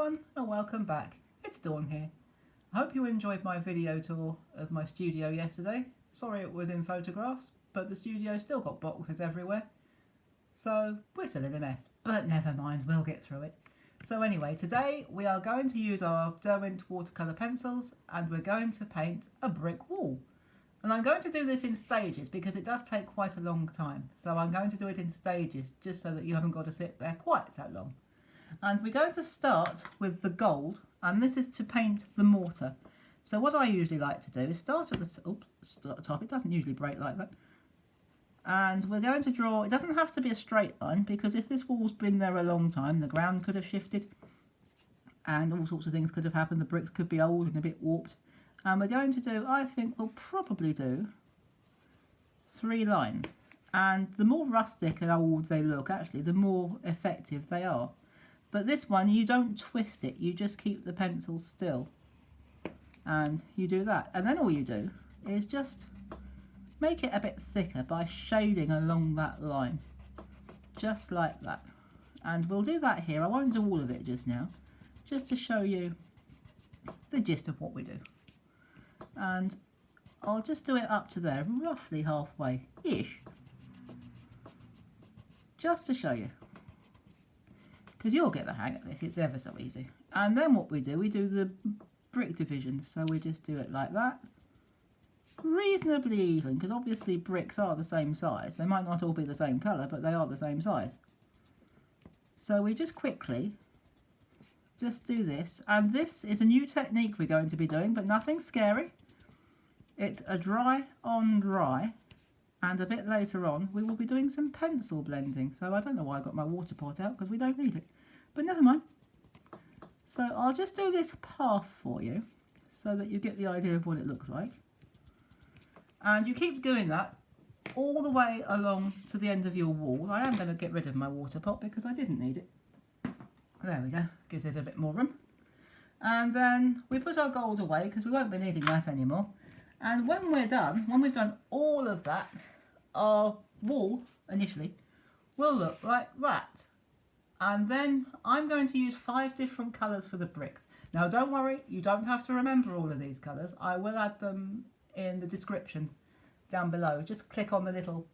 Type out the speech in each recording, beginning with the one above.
everyone and welcome back. It's Dawn here. I hope you enjoyed my video tour of my studio yesterday. Sorry it was in photographs, but the studio still got boxes everywhere. So we're still in a mess, but never mind, we'll get through it. So anyway, today we are going to use our Derwent watercolour pencils and we're going to paint a brick wall. And I'm going to do this in stages because it does take quite a long time. So I'm going to do it in stages just so that you haven't got to sit there quite so long. And we're going to start with the gold, and this is to paint the mortar. So what I usually like to do is start at the top. It doesn't usually break like that. And we're going to draw, it doesn't have to be a straight line, because if this wall's been there a long time, the ground could have shifted and all sorts of things could have happened. The bricks could be old and a bit warped. And we're going to do, I think we'll probably do 3 lines. And the more rustic and old they look, actually, the more effective they are. But this one, you don't twist it, you just keep the pencil still. And you do that. And then all you do is just make it a bit thicker by shading along that line. Just like that. And we'll do that here. I won't do all of it just now. Just to show you the gist of what we do. And I'll just do it up to there, roughly halfway-ish. Just to show you. Because you'll get the hang of this, it's ever so easy. And then what we do the brick divisions. So we just do it like that. Reasonably even, because obviously bricks are the same size. They might not all be the same colour, but they are the same size. So we just quickly just do this. And this is a new technique we're going to be doing, but nothing scary. It's a dry on dry. And a bit later on, we will be doing some pencil blending. So I don't know why I got my water pot out, because we don't need it. But never mind. So I'll just do this path for you, so that you get the idea of what it looks like. And you keep doing that all the way along to the end of your wall. I am going to get rid of my water pot, because I didn't need it. There we go. Gives it a bit more room. And then we put our gold away, because we won't be needing that anymore. And when we're done, when we've done all of that, our wall, initially, will look like that. And then I'm going to use 5 different colours for the bricks. Now don't worry, you don't have to remember all of these colours. I will add them in the description down below. Just click on the little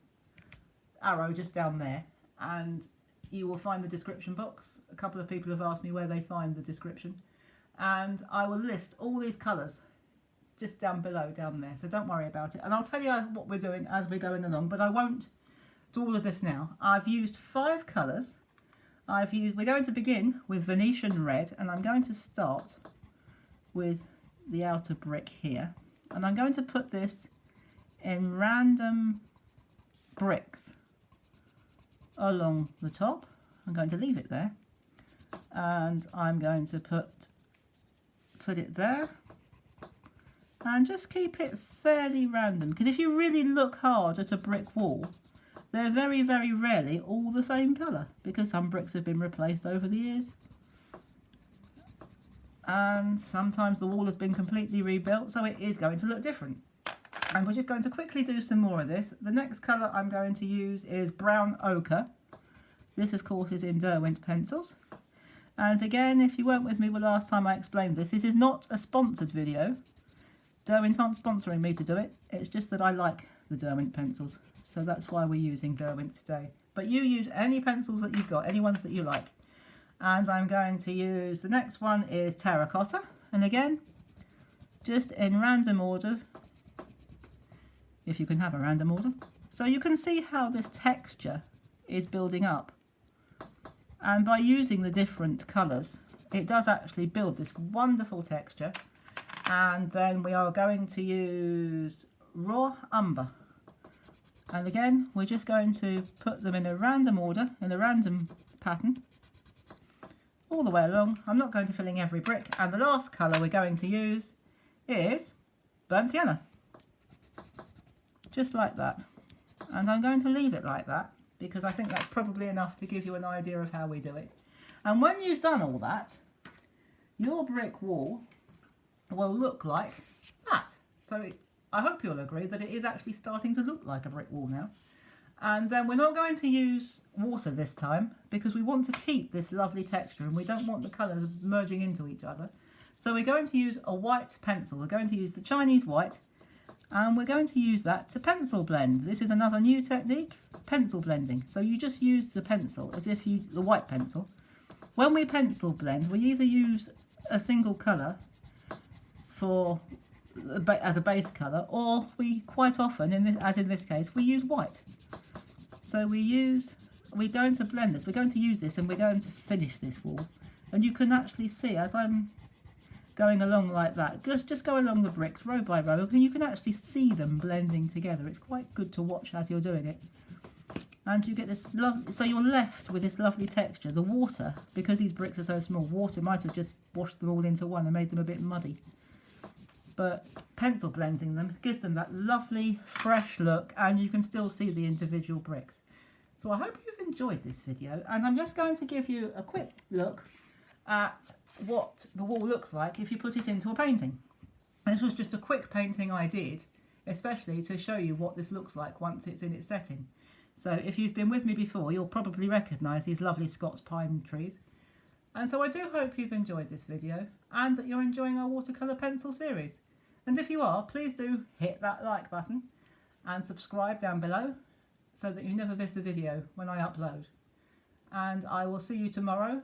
arrow just down there and you will find the description box. A couple of people have asked me where they find the description. And I will list all these colours just down below, down there, so don't worry about it. And I'll tell you what we're doing as we're going along, but I won't do all of this now. I've used 5 colours. We're going to begin with Venetian red, and I'm going to start with the outer brick here. And I'm going to put this in random bricks along the top. I'm going to leave it there. And I'm going to put it there. And just keep it fairly random, because if you really look hard at a brick wall, they're very, very rarely all the same colour, because some bricks have been replaced over the years. And sometimes the wall has been completely rebuilt, so it is going to look different. And we're just going to quickly do some more of this. The next colour I'm going to use is brown ochre. This, of course, is in Derwent pencils. And again, if you weren't with me the last time I explained this is not a sponsored video. Derwent aren't sponsoring me to do it, it's just that I like the Derwent pencils, so that's why we're using Derwent today. But you use any pencils that you've got, any ones that you like. And I'm going to use, the next one is Terracotta, and again, just in random order, if you can have a random order. So you can see how this texture is building up. And by using the different colours, it does actually build this wonderful texture. And then we are going to use raw umber. And again, we're just going to put them in a random order, in a random pattern, all the way along. I'm not going to fill in every brick. And the last colour we're going to use is burnt sienna. Just like that. And I'm going to leave it like that, because I think that's probably enough to give you an idea of how we do it. And when you've done all that, your brick wall will look like that. So I hope you'll agree that it is actually starting to look like a brick wall now. And then we're not going to use water this time because we want to keep this lovely texture and we don't want the colours merging into each other. So we're going to use a white pencil. We're going to use the Chinese white and we're going to use that to pencil blend. This is another new technique, pencil blending. So you just use the pencil as if you, the white pencil. When we pencil blend, we either use a single colour for as a base colour, or we quite often, as in this case, we use white. So we're going to blend this, we're going to use this and we're going to finish this wall. And you can actually see as I'm going along like that, just go along the bricks row by row, and you can actually see them blending together. It's quite good to watch as you're doing it. And you get this so you're left with this lovely texture. The water, because these bricks are so small, water might have just washed them all into one and made them a bit muddy. But pencil blending them gives them that lovely fresh look, and you can still see the individual bricks. So I hope you've enjoyed this video, and I'm just going to give you a quick look at what the wall looks like if you put it into a painting. This was just a quick painting I did, especially to show you what this looks like once it's in its setting. So if you've been with me before, you'll probably recognise these lovely Scots pine trees. And so I do hope you've enjoyed this video and that you're enjoying our watercolour pencil series. And if you are, please do hit that like button and subscribe down below so that you never miss a video when I upload. And I will see you tomorrow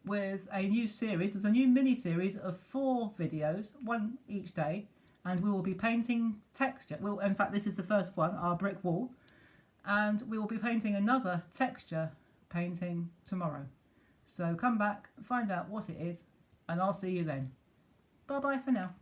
with a new series. There's a new mini-series of 4 videos, one each day, and we will be painting texture. Well, in fact, this is the first one, our brick wall, and we will be painting another texture painting tomorrow. So come back, find out what it is, and I'll see you then. Bye bye for now.